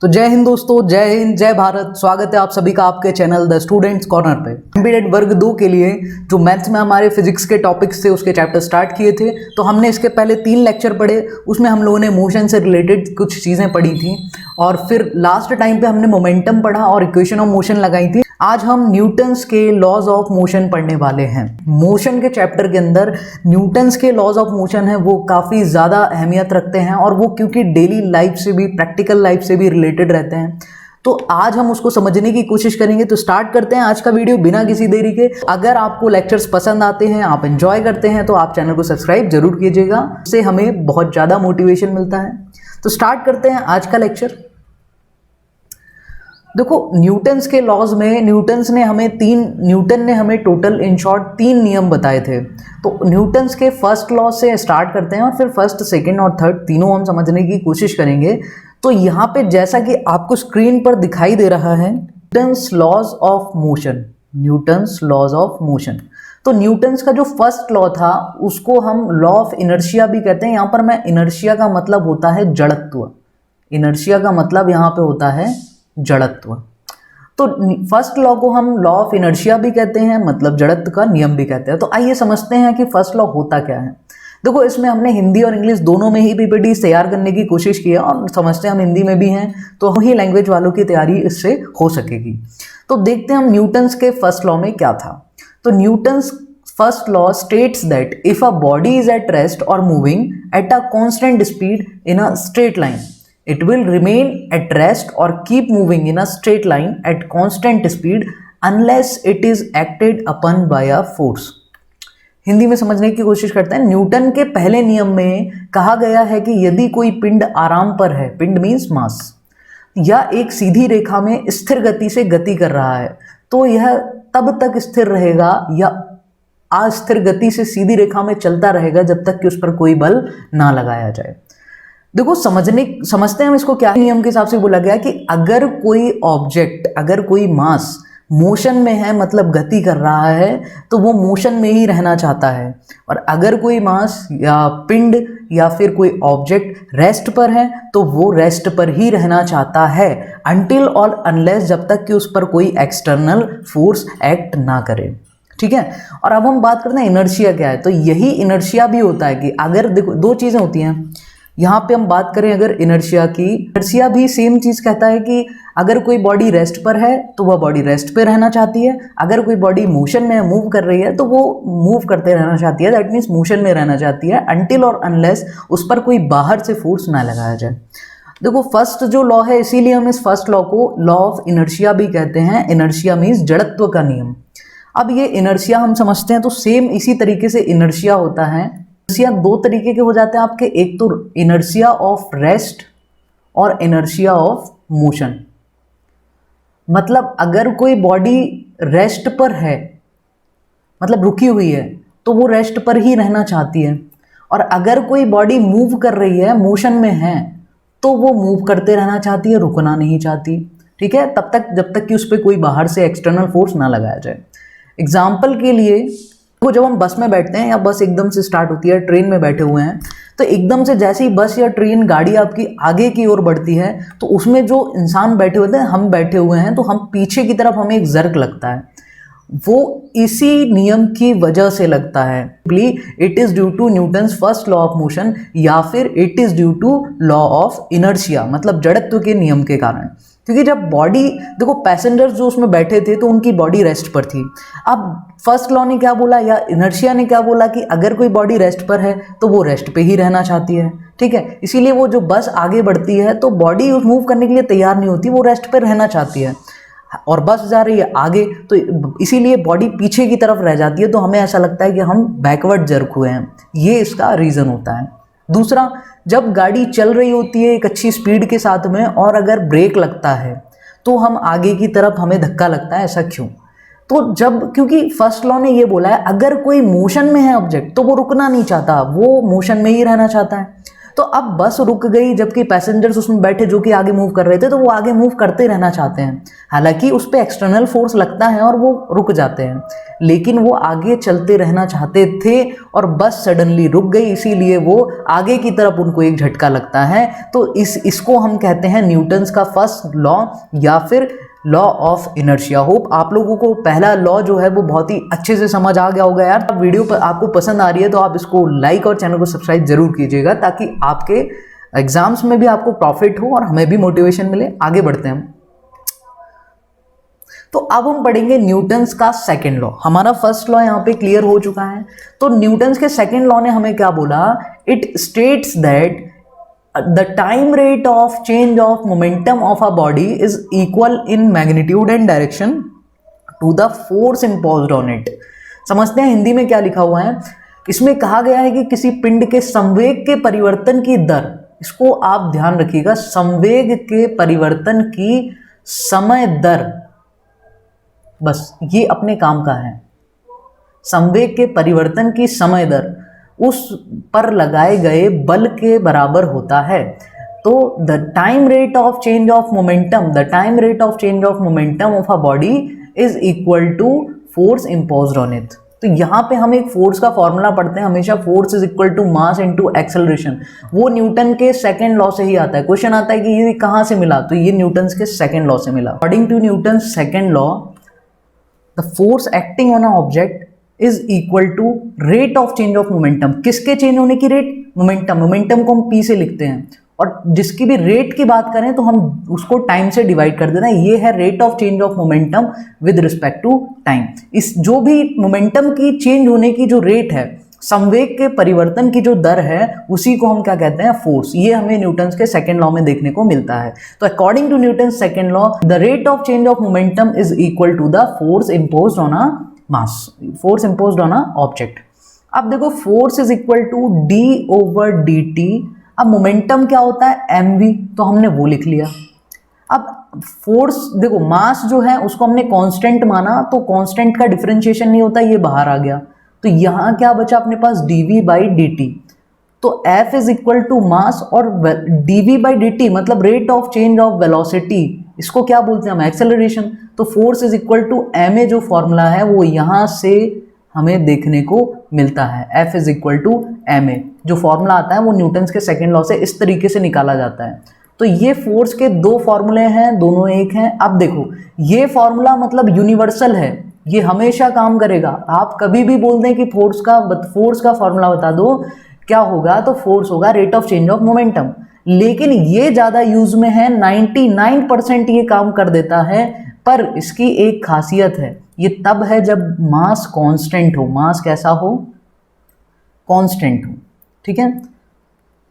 तो जय हिंद दोस्तों, जय हिंद, जय भारत। स्वागत है आप सभी का आपके चैनल द स्टूडेंट्स कॉर्नर पे। एमबीएड वर्ग 2 के लिए जो मैथ्स में हमारे फिजिक्स के टॉपिक्स थे उसके चैप्टर स्टार्ट किए थे। तो हमने इसके पहले 3 लेक्चर पढ़े, उसमें हम लोगों ने मोशन से रिलेटेड कुछ चीज़ें पढ़ी थी और फिर लास्ट टाइम पे हमने मोमेंटम पढ़ा और इक्वेशन ऑफ मोशन लगाई थी। आज हम न्यूटन्स के लॉज ऑफ मोशन पढ़ने वाले हैं। मोशन के चैप्टर के अंदर न्यूटन्स के लॉज ऑफ मोशन है वो काफ़ी ज़्यादा अहमियत रखते हैं और वो क्योंकि डेली लाइफ से भी, प्रैक्टिकल लाइफ से भी रिलेटेड रहते हैं। तो आज हम उसको समझने की कोशिश करेंगे। तो स्टार्ट करते हैं आज का वीडियो बिना किसी देरी के। अगर आपको लेक्चर्स पसंद आते हैं, आप एंजॉय करते हैं, तो आप चैनल को सब्सक्राइब जरूर कीजिएगा, इससे हमें बहुत ज़्यादा मोटिवेशन मिलता है। तो स्टार्ट करते हैं आज का लेक्चर। देखो, न्यूटन्स के लॉज में न्यूटन ने हमें टोटल इन शॉर्ट 3 नियम बताए थे। तो न्यूटन्स के फर्स्ट लॉ से स्टार्ट करते हैं और फिर फर्स्ट, सेकंड और थर्ड तीनों हम समझने की कोशिश करेंगे। तो यहाँ पे जैसा कि आपको स्क्रीन पर दिखाई दे रहा है, Newton's laws of motion, Newton's laws of motion. तो न्यूटन्स का जो फर्स्ट लॉ था उसको हम लॉ ऑफ इनर्शिया भी कहते हैं। यहाँ पर मैं इनर्शिया का मतलब होता है जड़त्व, इनर्शिया का मतलब यहाँ पे होता है जड़त्व। तो फर्स्ट लॉ को हम लॉ ऑफ इनर्शिया भी कहते हैं, मतलब जड़त्व का नियम भी कहते हैं। तो आइए समझते हैं कि फर्स्ट लॉ होता क्या है। देखो, इसमें हमने हिंदी और इंग्लिश दोनों में ही पीपीटी तैयार करने की कोशिश की है और समझते हैं हम हिंदी में भी हैं, तो ही लैंग्वेज वालों की तैयारी इससे हो सकेगी। तो देखते हैं हम न्यूटन्स के फर्स्ट लॉ में क्या था। तो Newton's first law states that if a body is at rest और moving at a constant speed in a straight line, it will remain at rest or keep moving in a straight line at constant speed unless it is acted upon by a force। Hindi में समझने की कोशिश करते हैं। Newton के पहले नियम में कहा गया है कि यदि कोई पिंड आराम पर है, पिंड मीन्स मास, या एक सीधी रेखा में स्थिर गति से गति कर रहा है, तो यह तब तक स्थिर रहेगा या अस्थिर गति से सीधी रेखा में चलता रहेगा जब तक कि उस पर कोई बल ना लगाया जाए। देखो, समझते हैं हम इसको। क्या नियम के हिसाब से बोला गया कि अगर कोई ऑब्जेक्ट, अगर कोई मास मोशन में है, मतलब गति कर रहा है, तो वो मोशन में ही रहना चाहता है। और अगर कोई मास या पिंड या फिर कोई ऑब्जेक्ट रेस्ट पर है तो वो रेस्ट पर ही रहना चाहता है, अनटिल और अनलेस, जब तक कि उस पर कोई एक्सटर्नल फोर्स एक्ट ना करे। ठीक है। और अब हम बात करते हैं इनर्शिया क्या है। तो यही इनर्शिया भी होता है कि अगर, देखो, 2 चीज़ें होती हैं यहाँ पे। हम बात करें अगर इनर्शिया की, इनर्शिया भी सेम चीज़ कहता है कि अगर कोई बॉडी रेस्ट पर है तो वह बॉडी रेस्ट पे रहना चाहती है, अगर कोई बॉडी मोशन में मूव कर रही है तो वो मूव करते रहना चाहती है, दैट मीन्स मोशन में रहना चाहती है, अनटिल और अनलेस उस पर कोई बाहर से फोर्स ना लगाया जाए। देखो, फर्स्ट जो लॉ है, इसीलिए हम इस फर्स्ट लॉ को लॉ ऑफ इनर्शिया भी कहते हैं। इनर्शिया मीन्स जड़त्व का नियम। अब ये इनर्शिया हम समझते हैं, तो सेम इसी तरीके से इनर्शिया होता है। इनर्शिया 2 तरीके के हो जाते हैं आपके, एक तो इनर्शिया ऑफ रेस्ट और इनर्शिया ऑफ मोशन। मतलब अगर कोई बॉडी रेस्ट पर है, मतलब रुकी हुई है, तो वो रेस्ट पर ही रहना चाहती है। और अगर कोई बॉडी मूव कर रही है, मोशन में है, तो वो मूव करते रहना चाहती है, रुकना नहीं चाहती। ठीक है, तब तक जब तक कि उस पर कोई बाहर से एक्सटर्नल फोर्स ना लगाया जाए। एग्जाम्पल के लिए, तो जब हम बस में बैठते हैं या बस एकदम से स्टार्ट होती है, ट्रेन में बैठे हुए हैं, तो एकदम से जैसे ही बस या ट्रेन, गाड़ी आपकी आगे की ओर बढ़ती है, तो उसमें जो इंसान बैठे हुए थे, हम बैठे हुए हैं, तो हम पीछे की तरफ हमें एक जर्क लगता है। वो इसी नियम की वजह से लगता है। It is due to Newton's first law of motion या फिर it is due to law of inertia, मतलब जड़त्व के नियम के कारण। क्योंकि जब बॉडी, देखो, पैसेंजर्स जो उसमें बैठे थे तो उनकी बॉडी रेस्ट पर थी। अब फर्स्ट लॉ ने क्या बोला या इनर्शिया ने क्या बोला कि अगर कोई बॉडी रेस्ट पर है तो वो रेस्ट पे ही रहना चाहती है। ठीक है, इसीलिए वो जो बस आगे बढ़ती है तो बॉडी मूव करने के लिए तैयार नहीं होती, वो रेस्ट पर रहना चाहती है। और बस जा रही है आगे, तो इसीलिए बॉडी पीछे की तरफ रह जाती है, तो हमें ऐसा लगता है कि हम बैकवर्ड जर्क हुए हैं। ये इसका रीज़न होता है। दूसरा, जब गाड़ी चल रही होती है एक अच्छी स्पीड के साथ में और अगर ब्रेक लगता है तो हम आगे की तरफ, हमें धक्का लगता है। ऐसा क्यों? तो जब, क्योंकि फर्स्ट लॉ ने ये बोला है अगर कोई मोशन में है ऑब्जेक्ट तो वो रुकना नहीं चाहता, वो मोशन में ही रहना चाहता है। तो अब बस रुक गई, जबकि पैसेंजर्स उसमें बैठे जो कि आगे मूव कर रहे थे, तो वो आगे मूव करते रहना चाहते हैं। हालांकि उस पर एक्सटर्नल फोर्स लगता है और वो रुक जाते हैं, लेकिन वो आगे चलते रहना चाहते थे और बस सडनली रुक गई, इसीलिए वो आगे की तरफ उनको एक झटका लगता है। तो इसको हम कहते हैं न्यूटन्स का फर्स्ट लॉ या फिर लॉ ऑफ इनर्शिया। होप आप लोगों को पहला लॉ जो है वो बहुत ही अच्छे से समझ आ गया होगा यार। वीडियो पर आपको पसंद आ रही है तो आप इसको लाइक और चैनल को सब्सक्राइब जरूर कीजिएगा, ताकि आपके एग्जाम्स में भी आपको प्रॉफिट हो और हमें भी मोटिवेशन मिले। आगे बढ़ते हैं। तो अब हम पढ़ेंगे न्यूटन्स का सेकंड लॉ। हमारा फर्स्ट लॉ यहाँ पे क्लियर हो चुका है। तो न्यूटन्स के सेकंड लॉ ने हमें क्या बोला, it states that the time rate of change of momentum of a body is equal in magnitude and direction to the force imposed on it। समझते हैं हिंदी में क्या लिखा हुआ है। इसमें कहा गया है कि किसी पिंड के संवेग के परिवर्तन की दर, इसको आप ध्यान रखिएगा, संवेग के परिवर्तन की समय दर, बस ये अपने काम का है। संवेग के परिवर्तन की समय दर उस पर लगाए गए बल के बराबर होता है। तो the time rate of change of momentum, the time rate of change of momentum of a body is equal to force imposed on it. तो यहाँ पे हम एक फोर्स का फॉर्मूला पढ़ते हैं हमेशा, force is equal to mass into acceleration. वो न्यूटन के सेकंड लॉ से ही आता है। क्वेश्चन आता है कि ये कहाँ से मिला, तो ये न्यूटन्स के सेकंड लॉ से मिला। According to Newton's second law, the force acting on a object is equal to rate of change of momentum. किसके चेंज होने की रेट, मोमेंटम। मोमेंटम को हम पी से लिखते हैं, और जिसकी भी रेट की बात करें तो हम उसको टाइम से डिवाइड कर देते हैं। ये है rate of change of momentum with respect to time. इस जो भी मोमेंटम की चेंज होने की जो रेट है, संवेग के परिवर्तन की जो दर है, उसी को हम क्या कहते हैं, फोर्स। ये हमें न्यूटन्स के सेकंड लॉ में देखने को मिलता है। तो according to Newton's second law, the rate of change of momentum is equal to the force imposed on a mass, force imposed on a object. अब देखो, force is equal to D over D T. अब momentum क्या होता है, M we, तो हमने वो लिख लिया। अब फोर्स देखो, मास जो है उसको हमने कांस्टेंट माना, तो कांस्टेंट का डिफरेंशिएशन नहीं होता, ये बाहर आ गया। तो यहाँ क्या बचा अपने पास, d v by d t. तो F is equal to mass, और d v by d t मतलब rate of change of velocity, इसको क्या बोलते हैं हम, एक्सेलरेशन। तो force is equal to M A, जो फॉर्मूला है वो यहाँ से हमें देखने को मिलता है। F is equal to M A, जो फॉर्मूला आता है वो न्यूटन्स के सेकंड लॉ से इस तरीके से निकाला जाता है। तो ये फोर्स के दो फॉर्मूले हैं, दोनों एक हैं। अब देखो, ये फॉर्मूला मतलब यूनिवर्सल है, ये हमेशा काम करेगा। आप कभी भी बोल दें कि फोर्स का फॉर्मूला बता दो, क्या होगा, तो फोर्स होगा rate of change of momentum. लेकिन ये ज़्यादा यूज में है, 99% ये काम कर देता है, पर इसकी एक खासियत है, ये तब है जब मास कांस्टेंट हो। मास कैसा हो, कांस्टेंट हो, ठीक है।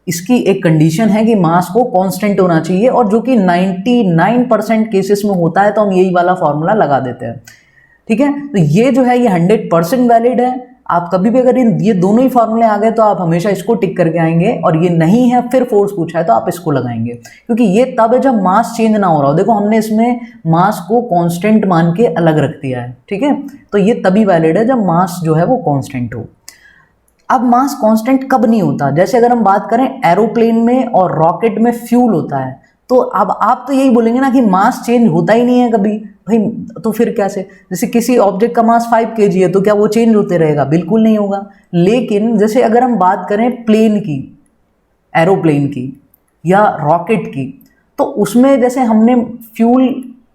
इसकी एक कंडीशन है कि मास को कांस्टेंट होना चाहिए, और जो कि 99% केसेस में होता है, तो हम यही वाला फॉर्मूला लगा देते हैं, ठीक है। तो ये जो है ये 100% वैलिड है। आप कभी भी अगर ये दोनों ही फॉर्मूले आ गए तो आप हमेशा इसको टिक करके आएंगे, और ये नहीं है फिर फोर्स पूछा है तो आप इसको लगाएंगे, क्योंकि ये तब है जब मास चेंज ना हो रहा हो। देखो, हमने इसमें मास को कांस्टेंट मान के अलग रख दिया है, ठीक है। तो ये तभी वैलिड है जब मास जो है वो कांस्टेंट हो। अब मास कांस्टेंट कब नहीं होता, जैसे अगर हम बात करें एरोप्लेन में और रॉकेट में फ्यूल होता है, तो अब आप तो यही बोलेंगे ना कि मास चेंज होता ही नहीं है कभी, भाई तो फिर कैसे। जैसे किसी ऑब्जेक्ट का मास 5 kg है, तो क्या वो चेंज होते रहेगा, बिल्कुल नहीं होगा। लेकिन जैसे अगर हम बात करें प्लेन की, एरोप्लेन की या रॉकेट की, तो उसमें जैसे हमने फ्यूल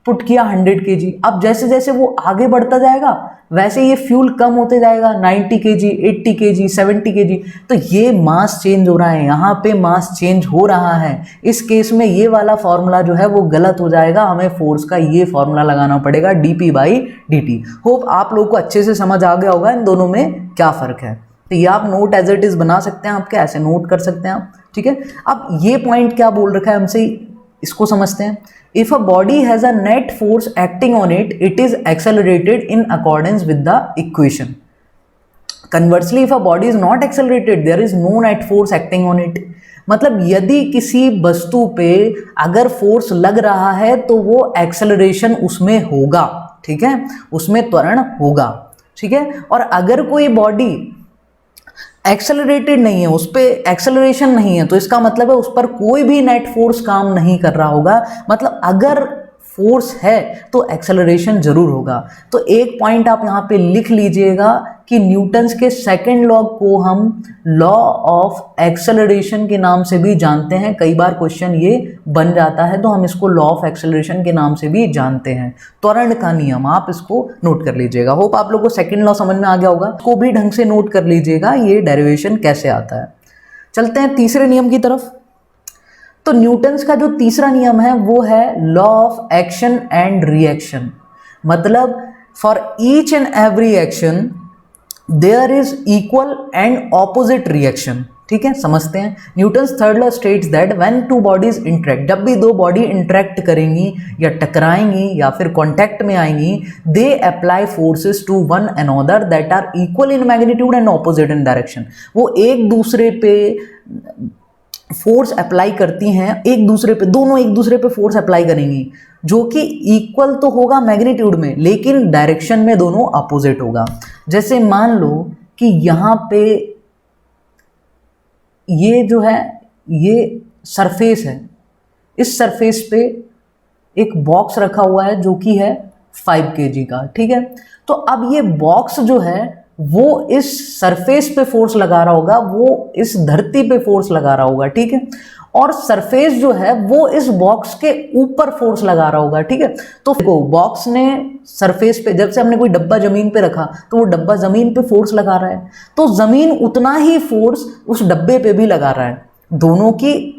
पुट किया 100 kg, अब जैसे जैसे वो आगे बढ़ता जाएगा वैसे ये फ्यूल कम होते जाएगा, 90 kg, 80 kg, 70 kg। तो ये मास चेंज हो रहा है, यहाँ पे मास चेंज हो रहा है। इस केस में ये वाला फॉर्मूला जो है वो गलत हो जाएगा, हमें फोर्स का ये फॉर्मूला लगाना पड़ेगा, dp बाई dt। होप आप लोगों को अच्छे से समझ आ गया होगा इन दोनों में क्या फ़र्क है। तो ये आप नोट एज इट इज़ बना सकते हैं, आपके ऐसे नोट कर सकते हैं आप, ठीक है। अब ये पॉइंट क्या बोल रखा है हमसे, इसको समझते हैं। If a body has a net force acting on it, it is accelerated in accordance with the equation. Conversely, if a body is not accelerated, there is no net force acting on it. मतलब यदि किसी वस्तु पे अगर force लग रहा है तो वो एक्सेलरेशन उसमें होगा, ठीक है, उसमें त्वरण होगा, ठीक है। और अगर कोई बॉडी एक्सेलरेटेड नहीं है, उस पर एक्सेलरेशन नहीं है, तो इसका मतलब है उस पर कोई भी नेट फोर्स काम नहीं कर रहा होगा। मतलब अगर फोर्स है तो एक्सेलरेशन जरूर होगा। तो एक पॉइंट आप यहाँ पे लिख लीजिएगा कि न्यूटन्स के सेकंड लॉ को हम लॉ ऑफ एक्सेलरेशन के नाम से भी जानते हैं। कई बार क्वेश्चन ये बन जाता है, तो हम इसको लॉ ऑफ एक्सेलरेशन के नाम से भी जानते हैं। त्वरण का नियम, आप इसको नोट कर लीजिएगा। होप आप लोग को सेकंड लॉ समझ में आ गया होगा, इसको भी ढंग से नोट कर लीजिएगा, ये डेरिवेशन कैसे आता है। चलते हैं तीसरे नियम की तरफ। तो न्यूटन्स का जो तीसरा नियम है वो है law of action and reaction. मतलब for each and every action there is equal and opposite reaction. ठीक है, समझते हैं। Newton's third law states that when two bodies interact, जब भी दो बॉडी इंटरेक्ट करेंगी या टकराएंगी या फिर कांटेक्ट में आएंगी, they apply forces to one another that are equal in magnitude and opposite in direction. वो एक दूसरे पे फोर्स अप्लाई करती हैं, एक दूसरे पे, दोनों एक दूसरे पे फोर्स अप्लाई करेंगी, जो कि इक्वल तो होगा मैग्नीट्यूड में, लेकिन डायरेक्शन में दोनों अपोजिट होगा। जैसे मान लो कि यहाँ पे ये जो है ये सरफेस है, इस सरफेस पे एक बॉक्स रखा हुआ है जो कि है 5 kg का। ठीक है, तो अब ये बॉक्स जो है वो इस सरफेस पे फोर्स लगा रहा होगा, वो इस धरती पे फोर्स लगा रहा होगा। ठीक है, और सरफेस जो है वो इस बॉक्स के ऊपर फोर्स लगा रहा होगा। ठीक है, तो देखो बॉक्स ने सरफेस पे, जब से हमने कोई डब्बा जमीन पे रखा तो वो डब्बा जमीन पे फोर्स लगा रहा है, तो जमीन उतना ही फोर्स उस डब्बे पे भी लगा रहा है। दोनों की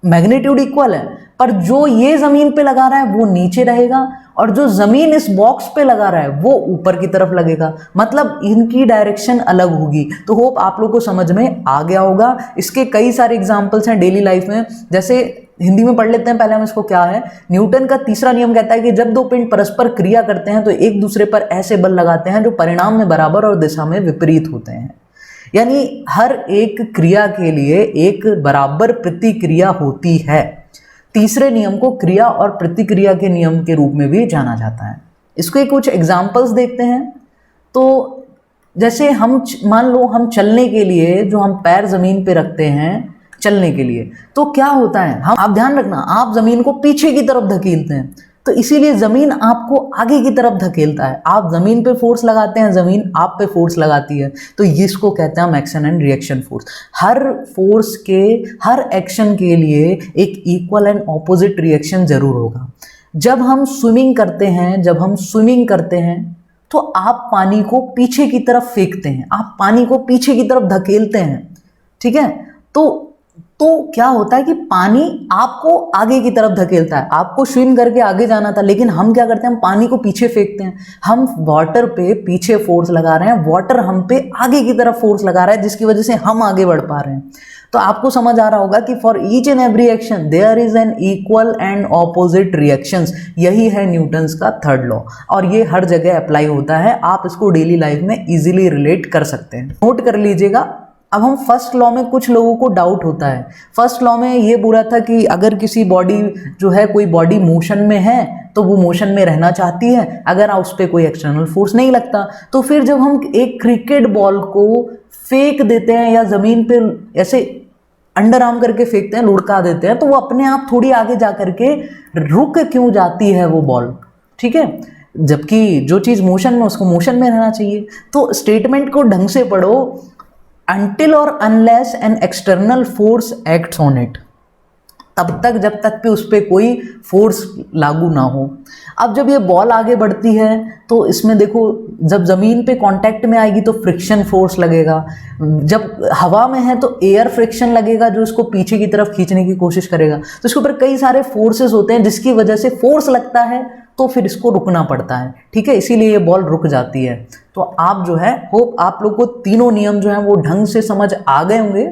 मैग्नीट्यूड इक्वल है, पर जो ये जमीन पे लगा रहा है वो नीचे रहेगा और जो जमीन इस बॉक्स पे लगा रहा है वो ऊपर की तरफ लगेगा। मतलब इनकी डायरेक्शन अलग होगी। तो होप आप लोग को समझ में आ गया होगा। इसके कई सारे एग्जांपल्स हैं डेली लाइफ में, जैसे हिंदी में पढ़ लेते हैं पहले हम इसको। क्या है, न्यूटन का तीसरा नियम कहता है कि जब दो पिंड परस्पर क्रिया करते हैं तो एक दूसरे पर ऐसे बल लगाते हैं जो परिणाम में बराबर और दिशा में विपरीत होते हैं। यानी हर एक क्रिया के लिए एक बराबर प्रतिक्रिया होती है। तीसरे नियम को क्रिया और प्रतिक्रिया के नियम के रूप में भी जाना जाता है। इसके कुछ एग्जाम्पल्स देखते हैं। तो जैसे हम मान लो हम चलने के लिए जो हम पैर जमीन पे रखते हैं चलने के लिए, तो क्या होता है, हम, आप ध्यान रखना, आप जमीन को पीछे की तरफ धकेलते हैं, तो इसीलिए जमीन आपको आगे की तरफ धकेलता है। आप जमीन पे फोर्स लगाते हैं, जमीन आप पे फोर्स लगाती है। तो इसको कहते हैं हम action and reaction force. Her force के, हर एक्शन के लिए एक इक्वल एंड ऑपोजिट रिएक्शन जरूर होगा। जब हम स्विमिंग करते हैं तो आप पानी को पीछे की तरफ फेंकते हैं, आप पानी को पीछे की तरफ धकेलते हैं। ठीक है, तो क्या होता है कि पानी आपको आगे की तरफ धकेलता है। आपको स्विम करके आगे जाना था, लेकिन हम क्या करते हैं, हम पानी को पीछे फेंकते हैं। हम वाटर पे पीछे फोर्स लगा रहे हैं, वाटर हम पे आगे की तरफ फोर्स लगा रहा है, जिसकी वजह से हम आगे बढ़ पा रहे हैं। तो आपको समझ आ रहा होगा कि for each and every action there is an equal and opposite reactions. यही है न्यूटन्स का थर्ड लॉ, और ये हर जगह अप्लाई होता है। आप इसको डेली लाइफ में इजीली रिलेट कर सकते हैं। नोट कर लीजिएगा। अब हम फर्स्ट लॉ में, कुछ लोगों को डाउट होता है, फर्स्ट लॉ में ये बोला था कि अगर किसी बॉडी जो है, कोई बॉडी मोशन में है तो वो मोशन में रहना चाहती है अगर उस पर कोई एक्सटर्नल फोर्स नहीं लगता। तो फिर जब हम एक क्रिकेट बॉल को फेंक देते हैं या जमीन पे ऐसे अंडर आर्म करके फेंकते हैं, लुढ़का देते हैं, तो वो अपने आप थोड़ी आगे जा करके रुक क्यों जाती है वो बॉल। ठीक है, जबकि जो चीज़ मोशन में, उसको मोशन में रहना चाहिए। तो स्टेटमेंट को ढंग से पढ़ो, until or unless an external force acts on it, तब तक जब तक कि उस पर कोई फोर्स लागू ना हो। अब जब ये बॉल आगे बढ़ती है तो इसमें देखो, जब ज़मीन पे कांटेक्ट में आएगी तो फ्रिक्शन फोर्स लगेगा, जब हवा में है तो एयर फ्रिक्शन लगेगा जो इसको पीछे की तरफ खींचने की कोशिश करेगा। तो इसके ऊपर कई सारे फोर्सेस होते हैं जिसकी वजह से फोर्स लगता है, तो फिर इसको रुकना पड़ता है। ठीक है, इसीलिए ये बॉल रुक जाती है। तो आप जो है, होप आप लोग को तीनों नियम जो हैं वो ढंग से समझ आ गए होंगे।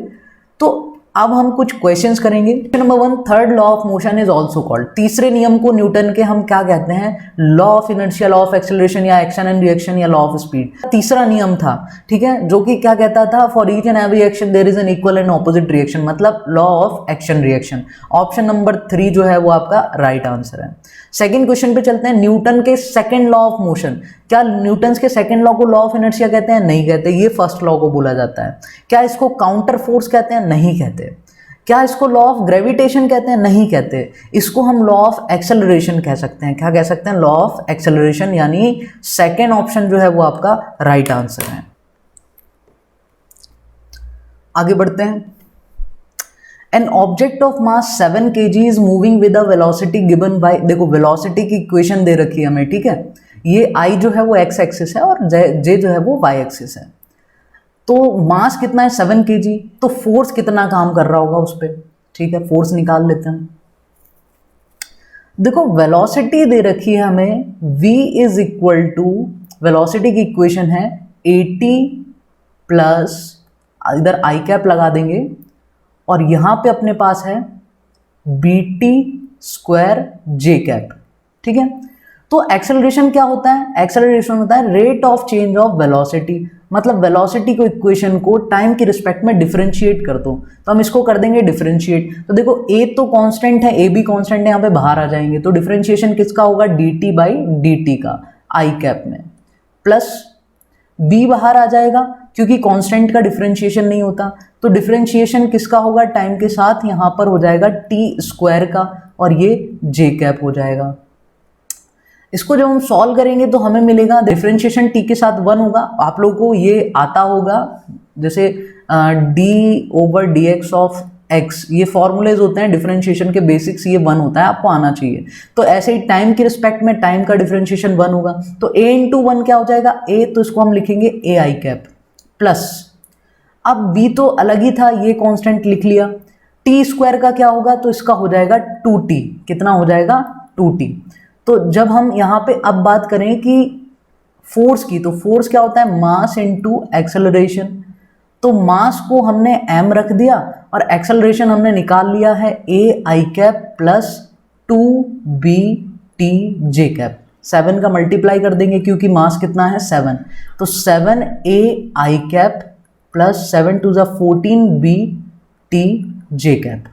तो अब हम कुछ क्वेश्चंस करेंगे। Question number 1, third law of motion is also called, तीसरे नियम को न्यूटन के हम क्या कहते हैं? Law of inertia, law of acceleration या एक्शन एंड रिएक्शन या लॉ ऑफ स्पीड। तीसरा नियम था, ठीक है, जो कि क्या कहता था? For each and every action there is an equal and opposite reaction, मतलब law of action reaction. Option number 3 जो है वो आपका राइट आंसर है। सेकंड क्वेश्चन पे चलते हैं। न्यूटन के सेकंड लॉ ऑफ मोशन, क्या न्यूटन के सेकंड लॉ को लॉ ऑफ इनर्शिया कहते हैं? नहीं कहते, ये फर्स्ट लॉ को बोला जाता है। क्या इसको काउंटर फोर्स कहते हैं? नहीं कहते। क्या इसको लॉ ऑफ ग्रेविटेशन कहते हैं? नहीं कहते। इसको हम लॉ ऑफ एक्सेलरेशन कह सकते हैं। क्या कह सकते हैं? लॉ ऑफ एक्सेलरेशन, यानी सेकेंड ऑप्शन जो है वो आपका राइट आंसर है। आगे बढ़ते हैं। An object of mass 7 kg is moving with a velocity given by, देखो वेलोसिटी की इक्वेशन दे रखी है हमें, ठीक है, ये आई जो है वो एक्स एक्सिस है और जे जो है वो वाई एक्सिस है। तो मास कितना है? 7 kg, तो फोर्स कितना काम कर रहा होगा उस पर, ठीक है, फोर्स निकाल लेते हैं। देखो वेलोसिटी दे रखी है हमें, v is equal to, velocity की इक्वेशन है 80 प्लस, इधर आई कैप लगा देंगे और यहाँ पे अपने पास है bt स्क्वायर जे कैप, ठीक है। तो एक्सेलरेशन क्या होता है? एक्सेलरेशन होता है rate of change of velocity, मतलब वेलोसिटी को इक्वेशन को टाइम की रिस्पेक्ट में डिफरेंशिएट कर दो, तो हम इसको कर देंगे डिफरेंशिएट। तो देखो a तो कांस्टेंट है, a भी कांस्टेंट है, यहाँ पे बाहर आ जाएंगे, तो डिफरेंशिएशन किसका होगा? dt बाई dt का आई कैप में, प्लस b बाहर आ जाएगा क्योंकि कांस्टेंट का डिफरेंशिएशन नहीं होता, तो डिफरेंशिएशन किसका होगा? टाइम के साथ, यहाँ पर हो जाएगा t स्क्वायर का और ये j कैप हो जाएगा। इसको जब हम सॉल्व करेंगे तो हमें मिलेगा डिफरेंशिएशन t के साथ 1 होगा। आप लोगों को ये आता होगा जैसे d over D x of x, ये फॉर्मूलेज होते हैं डिफरेंशिएशन के, बेसिक्स ये 1 होता है, आपको आना चाहिए। तो ऐसे ही टाइम की रिस्पेक्ट में टाइम का डिफरेंशिएशन 1 होगा, तो a इंटू 1 क्या हो जाएगा? a, तो इसको हम लिखेंगे ए आई कैप प्लस, अब b तो अलग ही था, ये कांस्टेंट लिख लिया, t स्क्वायर का क्या होगा? तो इसका हो जाएगा 2t, कितना हो जाएगा? 2t। तो जब हम यहाँ पे अब बात करें कि फोर्स की, तो फोर्स क्या होता है? मास इनटू एक्सेलरेशन। तो मास को हमने m रख दिया और एक्सेलरेशन हमने निकाल लिया है ए आई कैप प्लस 2bt जे कैप। 7 का मल्टीप्लाई कर देंगे क्योंकि मास कितना है? 7, तो 7 ए आई कैप प्लस 7 टू ज़ 14bt जे कैप,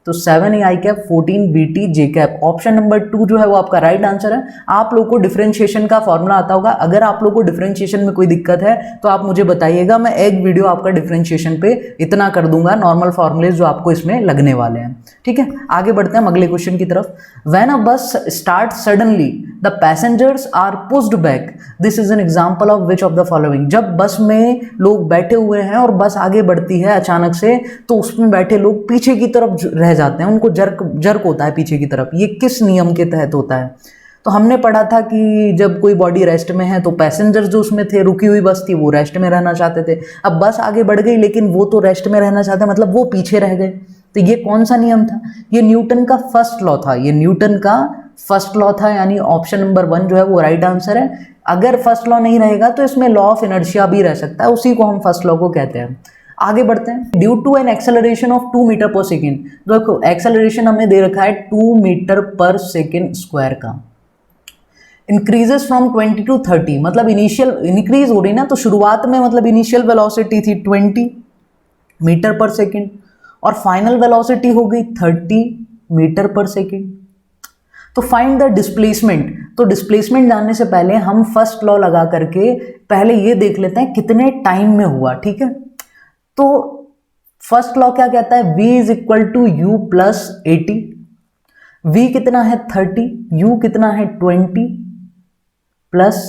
तो 7 ए आई कैप 14bt जे कैप। ऑप्शन नंबर 2 जो है वो आपका राइट आंसर है। आप लोगों को डिफरेंशिएशन का फॉर्मूला आता होगा, अगर आप लोगों को डिफरेंशिएशन में कोई दिक्कत है तो आप मुझे बताइएगा, मैं एक वीडियो आपका डिफरेंशिएशन पे इतना कर दूंगा, नॉर्मल फॉर्मूलेज जो आपको इसमें लगने वाले हैं, ठीक है। आगे बढ़ते हैं अगले क्वेश्चन की तरफ। When a bus start suddenly the passengers are pushed back, this is an example of which of the following. जब बस में लोग बैठे हुए हैं और बस आगे बढ़ती है अचानक से, तो उसमें बैठे लोग पीछे की तरफ रह जाते हैं, उनको जर्क होता है पीछे की तरफ, ये किस नियम के तहत होता है? तो हमने पढ़ा था कि जब कोई बॉडी रेस्ट में है तो पैसेंजर जो उसमें थे, रुकी हुई बस थी, वो रेस्ट में रहना चाहते थे। अब बस आगे बढ़ गई लेकिन वो तो रेस्ट में रहना चाहते, मतलब वो पीछे रह गए। तो ये कौन सा नियम था? ये न्यूटन का फर्स्ट लॉ था, ये न्यूटन का फर्स्ट लॉ था, यानी ऑप्शन नंबर 1 जो है वो राइट आंसर है। अगर फर्स्ट लॉ नहीं रहेगा तो इसमें लॉ ऑफ इनर्शिया भी रह सकता है, उसी को हम फर्स्ट लॉ को कहते हैं। आगे बढ़ते हैं। Due to an acceleration of 2 metre per second, देखो एक्सेलरेशन हमें दे रखा है 2 मीटर पर सेकेंड स्क्वायर का, इंक्रीजेस फ्रॉम 20 to 30, मतलब इनिशियल इंक्रीज हो रही ना, तो शुरुआत में मतलब इनिशियल वेलोसिटी थी 20 मीटर पर सेकेंड और फाइनल वेलोसिटी हो गई 30 मीटर पर सेकेंड। तो फाइंड द डिस्प्लेसमेंट, तो डिस्प्लेसमेंट जानने से पहले हम फर्स्ट लॉ लगा करके पहले ये देख लेते हैं कितने टाइम में हुआ, ठीक है। तो फर्स्ट लॉ क्या कहता है? v is equal to U plus 80, v कितना है 30, u कितना है 20 प्लस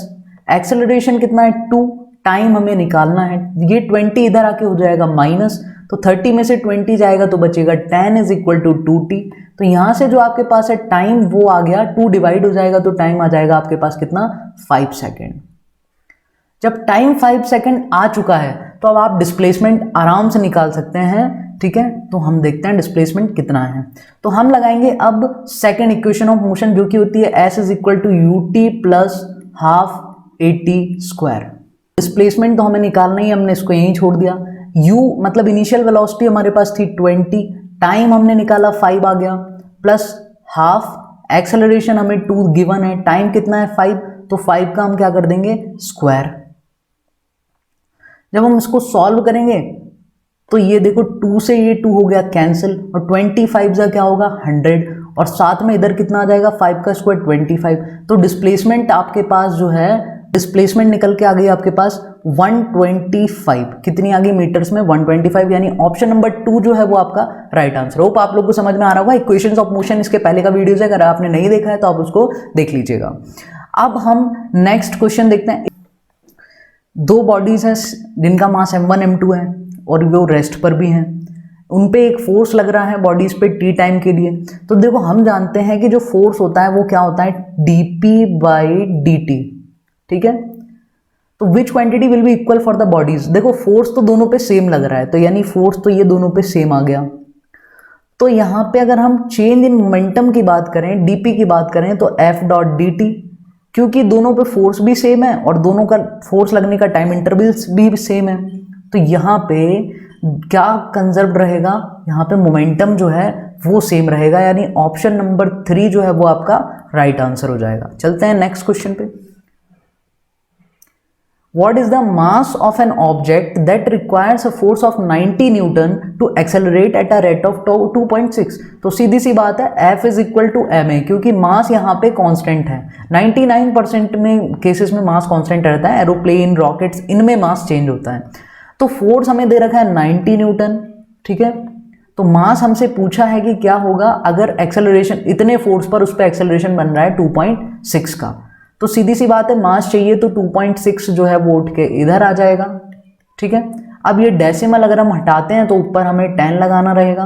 एक्सेलरेशन कितना है 2, टाइम हमें निकालना है, ये 20 इधर आके हो जाएगा माइनस, तो 30 में से 20 जाएगा तो बचेगा 10 इज इक्वल टू 2t। तो यहां से जो आपके पास है टाइम वो आ गया, 2 डिवाइड हो जाएगा तो टाइम आ जाएगा आपके पास कितना? 5 सेकेंड। जब टाइम 5 सेकेंड आ चुका है तो अब आप डिस्प्लेसमेंट आराम से निकाल सकते हैं, ठीक है। तो हम देखते हैं डिस्प्लेसमेंट कितना है। तो हम लगाएंगे अब सेकेंड इक्वेशन ऑफ मोशन जो कि होती है s is equal to U T plus half 80 square. Displacement तो हमें निकालना ही, हमने इसको यहीं छोड़ दिया, u मतलब इनिशियल वेलोसिटी हमारे पास थी 20, टाइम हमने निकाला 5 आ गया, प्लस हाफ एक्सेलरेशन हमें 2 गिवन है, टाइम कितना है 5, तो 5 का हम क्या कर देंगे स्क्वायर। जब हम इसको सॉल्व करेंगे तो ये देखो 2 से ये 2 हो गया कैंसिल, और 25 का क्या होगा 100, और साथ में इधर कितना आ जाएगा 5 का स्क्वायर 25। तो डिस्प्लेसमेंट आपके पास जो है, डिस्प्लेसमेंट निकल के आ गई आपके पास 125, कितनी आ गई मीटर्स में 125, यानी ऑप्शन नंबर 2 जो है वो आपका राइट आंसर। होप आप लोग को समझ में आ रहा होगा। इक्वेशंस ऑफ मोशन इसके पहले का वीडियोज है, अगर आपने नहीं देखा है तो आप उसको देख लीजिएगा। अब हम नेक्स्ट क्वेश्चन देखते हैं। दो बॉडीज हैं जिनका मास m1 m2 है और वो रेस्ट पर भी हैं, उन पे एक फोर्स लग रहा है बॉडीज पे टी टाइम के लिए। तो देखो हम जानते हैं कि जो फोर्स होता है वो क्या होता है dp/dt, ठीक है। तो विच quantity will be equal for the bodies. देखो फोर्स तो दोनों पे सेम लग रहा है, तो यानी फोर्स तो ये दोनों पे सेम आ गया। तो यहाँ पे अगर हम चेंज इन मोमेंटम की बात करें, dp की बात करें, तो f.dt, क्योंकि दोनों पे फोर्स भी सेम है और दोनों का फोर्स लगने का टाइम इंटरवल्स भी सेम है, तो यहाँ पे क्या कंजर्व रहेगा, यहाँ पे मोमेंटम जो है वो सेम रहेगा, यानी ऑप्शन नंबर 3 जो है वो आपका राइट आंसर हो जाएगा। चलते हैं नेक्स्ट क्वेश्चन पे। What is the mass of an object that requires a force of 90 Newton to accelerate at a rate of 2.6? तो सीधी सी बात है F is equal to ma, क्योंकि मास यहाँ पे कांस्टेंट है। 99% में केसेस में मास कांस्टेंट रहता है, एरोप्लेन रॉकेट्स इनमें मास चेंज होता है। तो फोर्स हमें दे रखा है 90 न्यूटन, ठीक है। तो मास हमसे पूछा है कि क्या होगा अगर एक्सेलरेशन, इतने फोर्स पर उस पर एक्सेलरेशन बन रहा है 2.6 का। तो सीधी सी बात है मास चाहिए तो 2.6 जो है वो उठ के इधर आ जाएगा, ठीक है। अब ये डेसिमल अगर हम हटाते हैं तो ऊपर हमें 10 लगाना रहेगा।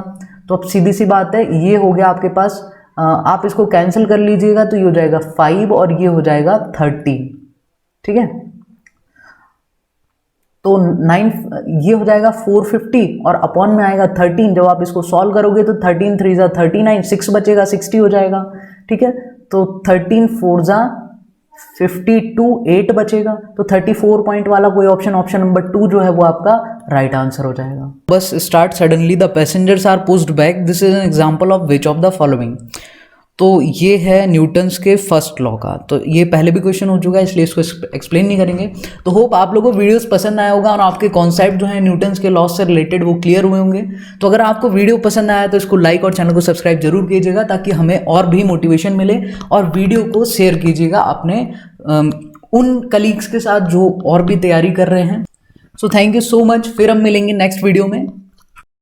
तो अब सीधी सी बात है ये हो गया आपके पास, आप इसको कैंसिल कर लीजिएगा तो ये हो जाएगा 5 और ये हो जाएगा 13, ठीक है। तो 9 ये हो जाएगा 450 और अपॉन में आएगा 13। जब आप इसको सॉल्व करोगे तो 13 3 जा 39, 6 बचेगा 60 हो जाएगा, ठीक है। तो 13 4 जा 52, 8 बचेगा, तो 34 पॉइंट वाला कोई ऑप्शन, ऑप्शन नंबर 2 जो है वो आपका राइट आंसर हो जाएगा। Bus start suddenly the passengers are pushed back, this is an example of which of the following. तो ये है न्यूटन्स के फर्स्ट लॉ का, तो ये पहले भी क्वेश्चन हो चुका है इसलिए इसको एक्सप्लेन नहीं करेंगे। तो होप आप लोगों को वीडियोस पसंद आया होगा और आपके कॉन्सेप्ट जो है न्यूटन्स के लॉ से रिलेटेड वो क्लियर हुए होंगे। तो अगर आपको वीडियो पसंद आया तो इसको लाइक और चैनल को सब्सक्राइब जरूर कीजिएगा ताकि हमें और भी मोटिवेशन मिले, और वीडियो को शेयर कीजिएगा अपने उन कलीग्स के साथ जो और भी तैयारी कर रहे हैं। So thank you so much, फिर हम मिलेंगे नेक्स्ट वीडियो में।